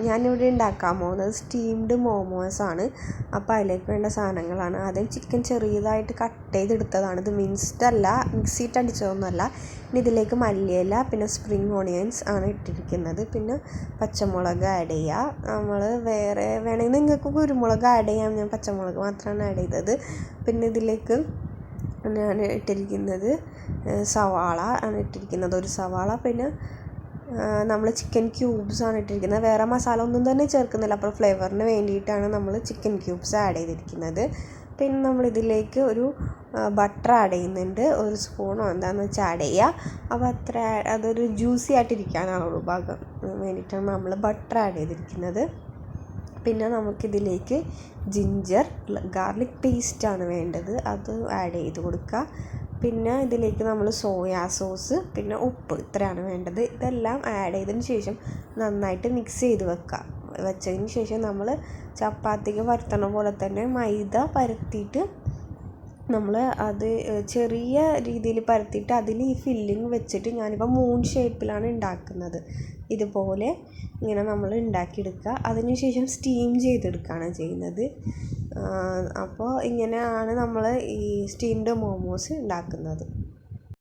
ഞാനിവിടെ ഉണ്ടാക്കാൻ പോകുന്നത് സ്റ്റീംഡ് മോമോസാണ്. അപ്പോൾ അതിലേക്ക് വേണ്ട സാധനങ്ങളാണ്. ആദ്യം ചിക്കൻ ചെറിയതായിട്ട് കട്ട് ചെയ്തെടുത്തതാണ്. ഇത് മിക്സ്ഡ് അല്ല, മിക്സിയിട്ട് അടിച്ചതൊന്നുമല്ല. ഇനി ഇതിലേക്ക് മല്ലിയില, പിന്നെ സ്പ്രിംഗ് ഓണിയൻസ് ആണ് ഇട്ടിരിക്കുന്നത്. പിന്നെ പച്ചമുളക് ആഡ് ചെയ്യുക. നമ്മൾ വേറെ വേണമെങ്കിൽ നിങ്ങൾക്ക് കുരുമുളക് ആഡ് ചെയ്യാം. ഞാൻ പച്ചമുളക് മാത്രമാണ് ആഡ് ചെയ്തത്. പിന്നെ ഇതിലേക്ക് ഞാൻ ഇട്ടിരിക്കുന്നത് സവാള ആണ് ഇട്ടിരിക്കുന്നത്, ഒരു സവാള. പിന്നെ നമ്മൾ ചിക്കൻ ക്യൂബ്സാണ് ഇട്ടിരിക്കുന്നത്. വേറെ മസാല ഒന്നും തന്നെ ചേർക്കുന്നില്ല. അപ്പോൾ ഫ്ലേവറിന് വേണ്ടിയിട്ടാണ് നമ്മൾ ചിക്കൻ ക്യൂബ്സ് ആഡ് ചെയ്തിരിക്കുന്നത്. പിന്നെ നമ്മളിതിലേക്ക് ഒരു ബട്ടർ ആഡ് ചെയ്യുന്നുണ്ട്. ഒരു സ്പൂണോ എന്താണെന്ന് വെച്ചാൽ ആഡ് ചെയ്യുക. അപ്പോൾ അതൊരു ജ്യൂസി ആയിട്ടിരിക്കാനാണ് ഭാഗം വേണ്ടിയിട്ടാണ് നമ്മൾ ബട്ടർ ആഡ് ചെയ്തിരിക്കുന്നത്. പിന്നെ നമുക്കിതിലേക്ക് ജിഞ്ചർ ഗാർലിക് പേസ്റ്റാണ് വേണ്ടത്, അത് ആഡ് ചെയ്ത് കൊടുക്കുക. പിന്നെ ഇതിലേക്ക് നമ്മൾ സോയാ സോസ്, പിന്നെ ഉപ്പ്, ഇത്രയാണ് വേണ്ടത്. ഇതെല്ലാം ആഡ് ചെയ്തതിന് ശേഷം നന്നായിട്ട് മിക്സ് ചെയ്ത് വെച്ചതിന് ശേഷം നമ്മൾ ചപ്പാത്തിക്ക് പരത്തണ പോലെ തന്നെ മൈദ പരത്തിയിട്ട് നമ്മൾ അത് ചെറിയ രീതിയിൽ പരത്തിയിട്ട് അതിൽ ഈ ഫില്ലിങ് വെച്ചിട്ട് ഞാനിപ്പോൾ മൂൺ ഷേപ്പിലാണ് ഉണ്ടാക്കുന്നത്. ഇതുപോലെ ഇങ്ങനെ നമ്മൾ ഉണ്ടാക്കിയെടുക്കുക. അതിനുശേഷം സ്റ്റീം ചെയ്തെടുക്കുകയാണ് ചെയ്യുന്നത്. അപ്പോൾ ഇങ്ങനെയാണ് നമ്മൾ ഈ സ്റ്റീംഡ് മോമോസ് ഉണ്ടാക്കുന്നത്.